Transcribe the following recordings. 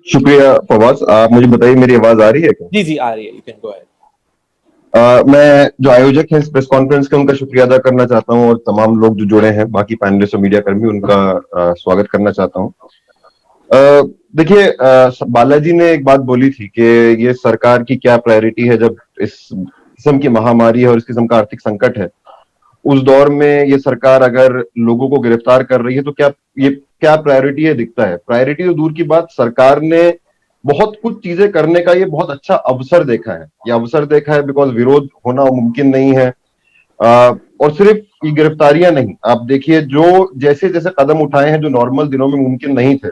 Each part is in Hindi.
शुक्रिया फवाज। आप मुझे बताइए, मेरी आवाज आ रही है क्या? जी जी आ रही है, यू कैन गो अहेड। मैं जो आयोजक हैं इस प्रेस कॉन्फ्रेंस के, उनका शुक्रिया अदा करना चाहता हूं, और तमाम लोग जो जुड़े हैं, बाकी पैनलिस्ट और मीडिया कर्मी, उनका स्वागत करना चाहता हूं। देखिए, बालाजी ने एक बात बोली थी कि ये सरकार की क्या प्रायोरिटी है जब इस किस्म की महामारी है और इस किस्म का आर्थिक संकट है। उस दौर में ये सरकार अगर लोगों को गिरफ्तार कर रही है तो क्या प्रायोरिटी है दिखता है। प्रायोरिटी तो दूर की बात, सरकार ने बहुत कुछ चीजें करने का ये बहुत अच्छा अवसर देखा है। ये अवसर देखा है बिकॉज विरोध होना मुमकिन नहीं है। और सिर्फ ये गिरफ्तारियां नहीं, आप देखिए जो जैसे जैसे कदम उठाए हैं जो नॉर्मल दिनों में मुमकिन नहीं थे,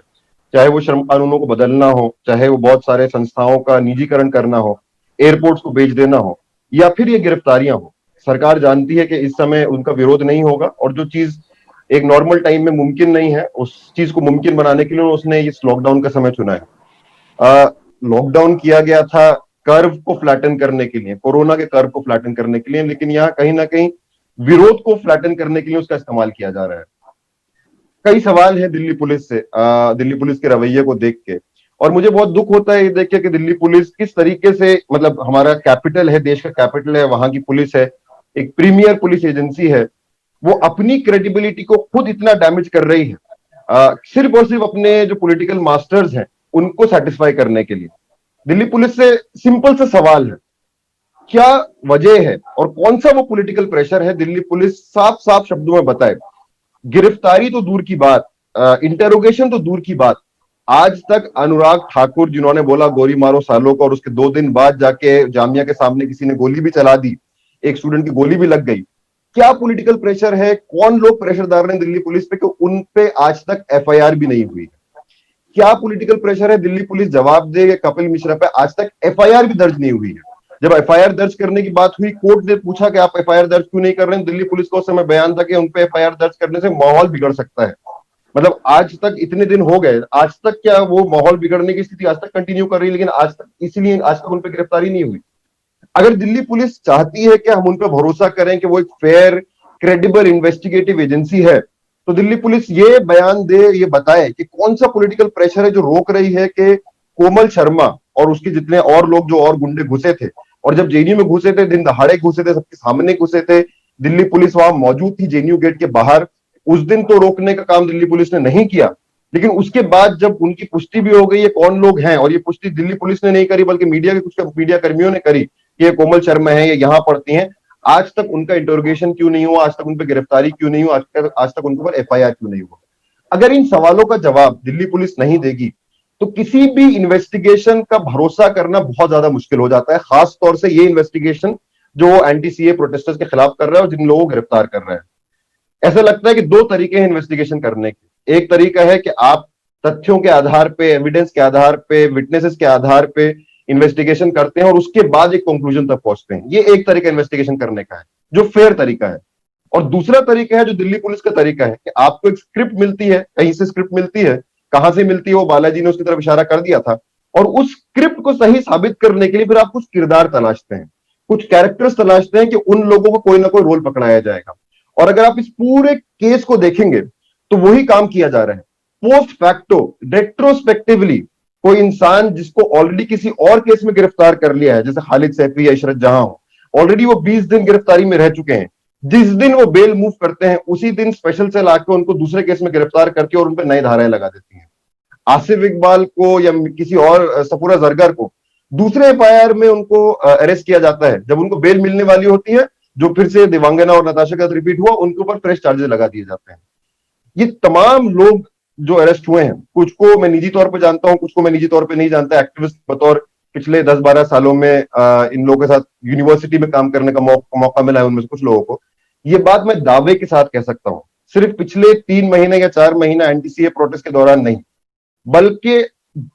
चाहे वो श्रम कानूनों को बदलना हो, चाहे वो बहुत सारे संस्थाओं का निजीकरण करना हो, एयरपोर्ट्स को बेच देना हो, या फिर ये गिरफ्तारियां हो। सरकार जानती है कि इस समय उनका विरोध नहीं होगा, और जो चीज एक नॉर्मल टाइम में मुमकिन नहीं है, उस चीज को मुमकिन बनाने के लिए उसने इस लॉकडाउन का समय चुना है। लॉकडाउन किया गया था कर्व को फ्लैटन करने के लिए, कोरोना के कर्व को फ्लैटन करने के लिए, लेकिन यहाँ कहीं ना कहीं विरोध को फ्लैटन करने के लिए उसका इस्तेमाल किया जा रहा है। कई सवाल है दिल्ली पुलिस से, दिल्ली पुलिस के रवैये को देख के, और मुझे बहुत दुख होता है ये देख के कि दिल्ली पुलिस किस तरीके से, मतलब हमारा कैपिटल है, देश का कैपिटल है, वहां की पुलिस है, एक प्रीमियर पुलिस एजेंसी है, वो अपनी क्रेडिबिलिटी को खुद इतना डैमेज कर रही है, सिर्फ और सिर्फ अपने जो पॉलिटिकल मास्टर्स हैं उनको सेटिस्फाई करने के लिए। दिल्ली पुलिस से सिंपल सा सवाल है, क्या वजह है और कौन सा वो पॉलिटिकल प्रेशर है, दिल्ली पुलिस साफ साफ शब्दों में बताए। गिरफ्तारी तो दूर की बात, इंटेरोगेशन तो दूर की बात, आज तक अनुराग ठाकुर जिन्होंने बोला गोली मारो सालों को, और उसके 2 दिन बाद जाके जामिया के सामने किसी ने गोली भी चला दी, एक स्टूडेंट की गोली भी लग गई। क्या पॉलिटिकल प्रेशर है, कौन लोग प्रेशर डाल रहे हैं दिल्ली पुलिस पे कि उन पे आज तक एफआईआर भी नहीं हुई? क्या पॉलिटिकल प्रेशर है, दिल्ली पुलिस जवाब दे कपिल मिश्रा पे आज तक एफआईआर भी दर्ज नहीं हुई है। जब एफआईआर दर्ज करने की बात हुई, कोर्ट ने पूछा कि आप एफआईआर दर्ज क्यों नहीं कर रहे हैं, दिल्ली पुलिस को उस समय बयान था कि उन पे एफआईआर दर्ज करने से माहौल बिगड़ सकता है। मतलब आज तक इतने दिन हो गए, आज तक क्या वो माहौल बिगड़ने की स्थिति आज तक कंटिन्यू कर रही है, लेकिन आज तक इसीलिए आज तक उन पर गिरफ्तारी नहीं हुई। अगर दिल्ली पुलिस चाहती है कि हम उन पर भरोसा करें कि वो एक फेयर क्रेडिबल इन्वेस्टिगेटिव एजेंसी है, तो दिल्ली पुलिस ये बयान दे, ये बताए कि कौन सा पॉलिटिकल प्रेशर है जो रोक रही है कि कोमल शर्मा और उसके जितने और लोग जो और गुंडे घुसे थे, और जब जेएनयू में घुसे थे, दिन दहाड़े घुसे थे, सबके सामने घुसे थे, दिल्ली पुलिस वहां मौजूद थी जेएनयू गेट के बाहर, उस दिन तो रोकने का काम दिल्ली पुलिस ने नहीं किया। लेकिन उसके बाद जब उनकी पुष्टि भी हो गई ये कौन लोग हैं, और ये पुष्टि दिल्ली पुलिस ने नहीं करी बल्कि मीडिया के कुछ मीडिया कर्मियों ने करी कि ये कोमल शर्मा है, ये यहां पढ़ती हैं, आज तक उनका इंटरोगेशन क्यों नहीं हुआ, आज तक उन पर गिरफ्तारी क्यों नहीं हुआ, आज तक उनके ऊपर एफआईआर क्यों नहीं हुआ? अगर इन सवालों का जवाब दिल्ली पुलिस नहीं देगी तो किसी भी इन्वेस्टिगेशन का भरोसा करना बहुत ज्यादा मुश्किल हो जाता है, खास तौर से ये इन्वेस्टिगेशन जो एंटी सीए प्रोटेस्टर्स के खिलाफ कर रहा है और जिन लोगों को गिरफ्तार कर रहा है। ऐसा लगता है कि दो तरीके हैं इन्वेस्टिगेशन करने के। एक तरीका है कि आप तथ्यों के आधार पे, एविडेंस के आधार पे, विटनेसेस के आधार पे इन्वेस्टिगेशन करते हैं और उसके बाद एक कंक्लूजन तक पहुंचते हैं। ये एक तरीका इन्वेस्टिगेशन करने का है जो फेयर तरीका है। और दूसरा तरीका है जो दिल्ली पुलिस का तरीका है कि आपको एक स्क्रिप्ट मिलती है, कहीं से स्क्रिप्ट मिलती है, कहां से मिलती है वो बालाजी ने उसकी तरफ इशारा कर दिया था, और उस स्क्रिप्ट को सही साबित करने के लिए फिर आप कुछ किरदार तलाशते हैं, कुछ कैरेक्टर्स तलाशते हैं कि उन लोगों को कोई ना कोई रोल पकड़ाया जाएगा। और अगर आप इस पूरे केस को देखेंगे तो वही काम किया जा रहा है। पोस्ट फैक्टो, रेट्रोस्पेक्टिवली, कोई इंसान जिसको ऑलरेडी किसी और केस में गिरफ्तार कर लिया है, जैसे खालिद सैफी या इशरत जहां हो, ऑलरेडी वो 20 दिन गिरफ्तारी में रह चुके हैं, जिस दिन वो बेल मूव करते हैं उसी दिन स्पेशल सेल आके उनको दूसरे केस में गिरफ्तार करती है और उन पर नई धाराएं लगा देती हैं। आसिफ इकबाल को या किसी और सफूरा जरगर को दूसरे एफआईआर में उनको अरेस्ट किया जाता है, जब उनको बेल मिलने वाली होती है, जो फिर से दिवांगना और नताशा का रिपीट हुआ, उनके ऊपर फ्रेश चार्जेस लगा दिए जाते हैं। ये तमाम लोग जो अरेस्ट हुए हैं, कुछ को मैं निजी तौर पे जानता हूं, कुछ को मैं निजी तौर पे नहीं जानता, एक्टिविस्ट बतौर पिछले 10-12 सालों में इन लोगों के साथ यूनिवर्सिटी में काम करने का मौका मिला है उनमें से कुछ लोगों को। ये बात मैं दावे के साथ कह सकता हूं, सिर्फ पिछले 3 महीने या 4 महीना एंटी-सीए प्रोटेस्ट के दौरान नहीं, बल्कि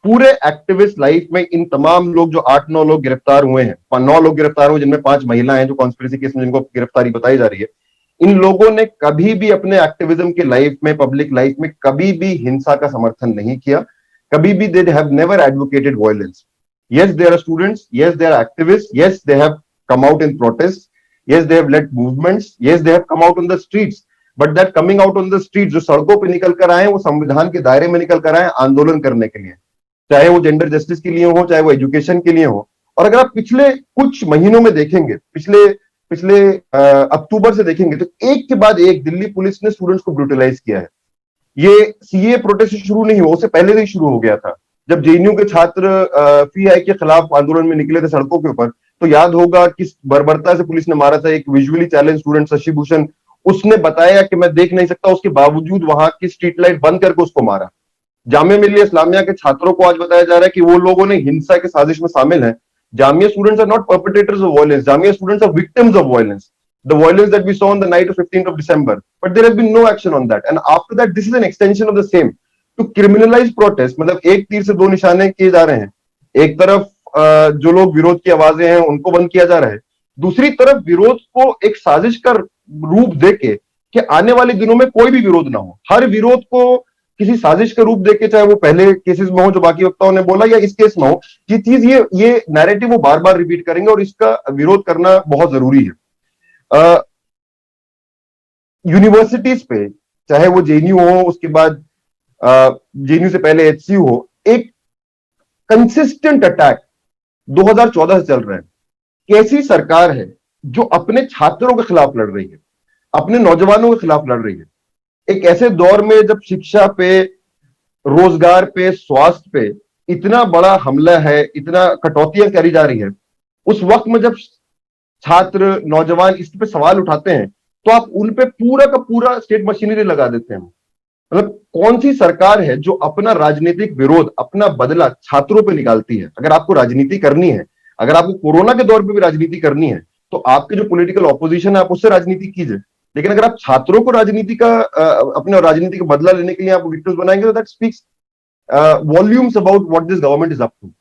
पूरे एक्टिविस्ट लाइफ में इन तमाम लोग जो 8-9 लोग गिरफ्तार हुए हैं, 9 लोग गिरफ्तार हुए जिनमें 5 महिला हैं जो कॉन्स्पिरेसी केस में जिनको गिरफ्तारी बताई जा रही है, इन लोगों ने कभी भी अपने एक्टिविज्म के लाइफ में, पब्लिक लाइफ में कभी भी हिंसा का समर्थन नहीं किया, कभी भी they have never advocated violence. yes they are students, yes they are activists, yes they have come out in protest, yes they have led movements, yes they have come out on the streets, but that coming out on the streets, जो सड़कों पे निकल कर आए वो संविधान के दायरे में निकल कर आए आंदोलन करने के लिए। चाहे वो जेंडर जस्टिस के लिए हो, चाहे वो एजुकेशन के लिए हो। और अगर आप पिछले कुछ महीनों में देखेंगे, पिछले पिछले अक्टूबर से देखेंगे, तो एक के बाद एक दिल्ली पुलिस ने स्टूडेंट्स को ब्रूटलाइज किया है। ये सीए प्रोटेस्ट शुरू नहीं हुआ, उससे पहले से ही शुरू हो गया था। जब जेएनयू के छात्र फी आई के खिलाफ आंदोलन में निकले थे सड़कों के ऊपर, तो याद होगा किस बर्बरता से पुलिस ने मारा था एक visually challenge student Shashi Bhushan. उसने बताया कि मैं देख नहीं सकता, उसके बावजूद वहां की स्ट्रीट लाइट बंद करके उसको मारा। जामिया मिल्लिया इस्लामिया के छात्रों को आज बताया जा रहा है कि वो लोगों ने हिंसा के साजिश में शामिल हैं। Jamia students are not perpetrators of violence. Jamia students are victims of violence. The violence that we saw on the night of 15th of December. But there has been no action on that. And after that, this is an extension of the same. To criminalize protest, मतलब एक तीर से दो निशाने किए जा रहे हैं। एक तरफ जो लोग विरोध की आवाजें हैं उनको बंद किया जा रहा है, दूसरी तरफ विरोध को एक साजिश का रूप देके कि आने वाले दिनों में कोई भी विरोध ना हो। हर विरोध को किसी साजिश का रूप देके, चाहे वो पहले केसेस में हो जो बाकी वक्ताओं ने बोला या इस केस में हो, ये चीज ये नैरेटिव वो बार बार रिपीट करेंगे और इसका विरोध करना बहुत जरूरी है। यूनिवर्सिटीज पे, चाहे वो जेएनयू हो, उसके बाद जेएनयू से पहले एचसीयू हो, एक कंसिस्टेंट अटैक 2014 से चल रहा है। कैसी सरकार है जो अपने छात्रों के खिलाफ लड़ रही है, अपने नौजवानों के खिलाफ लड़ रही है? एक ऐसे दौर में जब शिक्षा पे, रोजगार पे, स्वास्थ्य पे इतना बड़ा हमला है, इतना कटौतियां करी जा रही है, उस वक्त में जब छात्र, नौजवान इस पे सवाल उठाते हैं, तो आप उन पे पूरा का पूरा स्टेट मशीनरी लगा देते हैं। मतलब कौन सी सरकार है जो अपना राजनीतिक विरोध, अपना बदला छात्रों पे निकालती है? अगर आपको राजनीति करनी है, अगर आपको कोरोना के दौर पे भी राजनीति करनी है, तो आपके जो पॉलिटिकल ऑपोजिशन है आप उससे राजनीति कीजिए। लेकिन अगर आप छात्रों को राजनीति का अपने राजनीति का बदला लेने के लिए आप विक्टिम्स बनाएंगे, तो that speaks volumes about what this government is up to.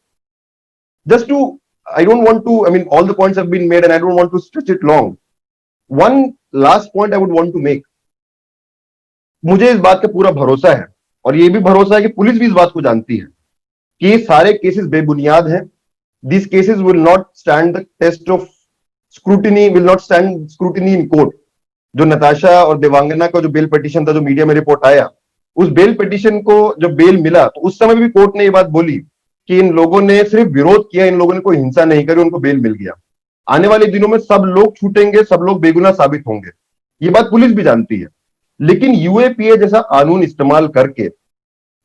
Just to, I don't want to, I mean, all the points have been made and I don't want to stretch it long. One last point I would want to make. मुझे इस बात का पूरा भरोसा है, और ये भी भरोसा है कि पुलिस भी इस बात को जानती है कि ये सारे केसेस बेबुनियाद हैं। These cases will not stand the test of scrutiny, will not stand scrutiny in court. जो नताशा और देवांगना का जो बेल पिटीशन था, जो मीडिया में रिपोर्ट आया, उस बेल पिटीशन को जब बेल मिला तो उस समय भी कोर्ट ने ये बात बोली कि इन लोगों ने सिर्फ विरोध किया, इन लोगों ने कोई हिंसा नहीं करी, उनको बेल मिल गया। आने वाले दिनों में सब लोग छूटेंगे, सब लोग बेगुनाह साबित होंगे, ये बात पुलिस भी जानती है। लेकिन यूएपीए जैसा कानून इस्तेमाल करके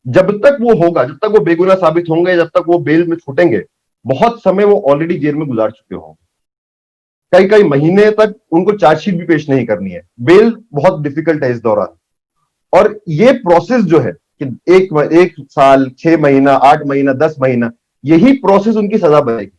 जब तक वो होगा, जब तक वो बेगुनाह साबित होंगे, जब तक वो बेल में छूटेंगे, बहुत समय वो ऑलरेडी जेल में गुजार चुके होंगे। कई कई महीने तक उनको चार्जशीट भी पेश नहीं करनी है। बेल बहुत डिफिकल्ट है इस दौरान, और ये प्रोसेस जो है कि एक साल, 6 महीना, 8 महीना, 10 महीना, यही प्रोसेस उनकी सजा बनेगी।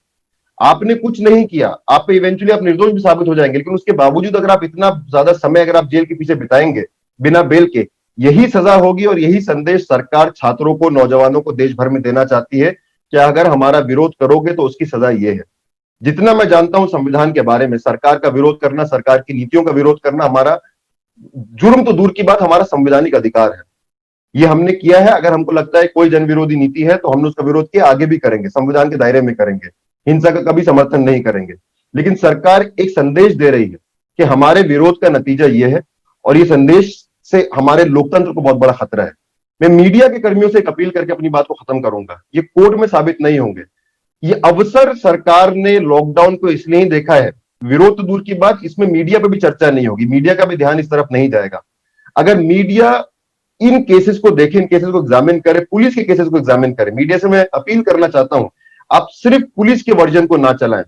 आपने कुछ नहीं किया, आप पे इवेंचुअली आप निर्दोष भी साबित हो जाएंगे, लेकिन उसके बावजूद अगर आप इतना ज्यादा समय अगर आप जेल के पीछे बिताएंगे बिना बेल के, यही सजा होगी। और यही संदेश सरकार छात्रों को, नौजवानों को देश भर में देना चाहती है कि अगर हमारा विरोध करोगे तो उसकी सजा ये है। जितना मैं जानता हूं संविधान के बारे में, सरकार का विरोध करना, सरकार की नीतियों का विरोध करना हमारा जुर्म तो दूर की बात, हमारा संवैधानिक अधिकार है। ये हमने किया है। अगर हमको लगता है कोई जन विरोधी नीति है तो हमने उसका विरोध किया, आगे भी करेंगे, संविधान के दायरे में करेंगे, हिंसा का कभी समर्थन नहीं करेंगे। लेकिन सरकार एक संदेश दे रही है कि हमारे विरोध का नतीजा ये है, और ये संदेश से हमारे लोकतंत्र को बहुत बड़ा खतरा है। मैं मीडिया के कर्मियों से एक अपील करके अपनी बात को खत्म करूंगा। ये कोर्ट में साबित नहीं होंगे। ये अवसर सरकार ने लॉकडाउन को इसलिए ही देखा है, विरोध तो दूर की बात, इसमें मीडिया पे भी चर्चा नहीं होगी, मीडिया का भी ध्यान इस तरफ नहीं जाएगा। अगर मीडिया इन केसेस को देखे, इन केसेस को एग्जामिन करे, पुलिस के केसेस को एग्जामिन करे, मीडिया से मैं अपील करना चाहता हूं, आप सिर्फ पुलिस के वर्जन को ना चलाएं।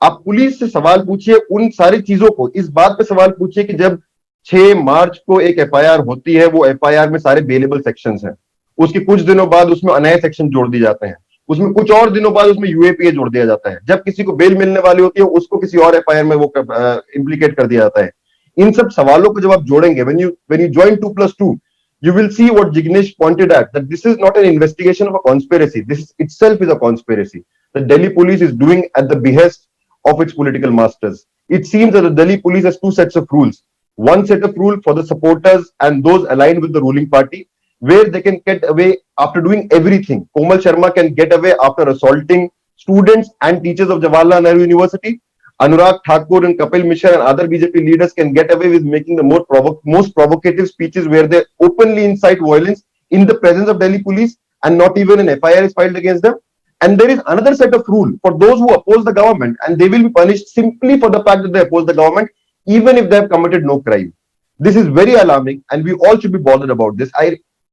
आप पुलिस से सवाल पूछिए, उन सारी चीजों को, इस बात पे सवाल पूछिए कि जब 6 मार्च को एक एफआईआर होती है, वो एफआईआर में सारे बेलेबल सेक्शंस हैं, उसके कुछ दिनों बाद उसमें नए सेक्शन जोड़ दिए जाते हैं, उसमें कुछ और दिनों बाद उसमें यूएपीए जोड़ दिया जाता है। जब किसी को बेल मिलने वाली होती है उसको किसी और एफआईआर में वो इंप्लीकेट कर दिया जाता है। इन सब सवालों को जब आप जोड़ेंगे, when you join 2+2, you will see what Jignesh pointed at, that this is not an investigation of a conspiracy. This itself is a conspiracy. The Delhi police is doing at the behest of its political masters. It seems that the Delhi police has two sets of rules. One set of rule for the supporters and those aligned with the ruling party, where they can get away after doing everything. Komal Sharma can get away after assaulting students and teachers of Jawaharlal Nehru University. Anurag Thakur and Kapil Mishra and other BJP leaders can get away with making the most provocative speeches where they openly incite violence in the presence of Delhi police. and not even an FIR is filed against them. And there is another set of rule for those who oppose the government, and they will be punished simply for the fact that they oppose the government, even if they have committed no crime. This is very alarming, and we all should be bothered about this.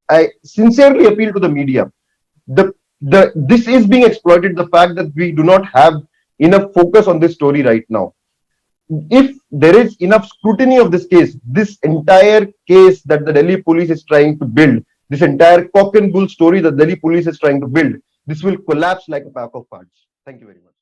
I sincerely appeal to the media. This is being exploited. The fact that we do not have enough focus on this story right now. If there is enough scrutiny of this case, this entire case that the Delhi police is trying to build, this entire cock and bull story that Delhi police is trying to build, this will collapse like a pack of cards. Thank you very much.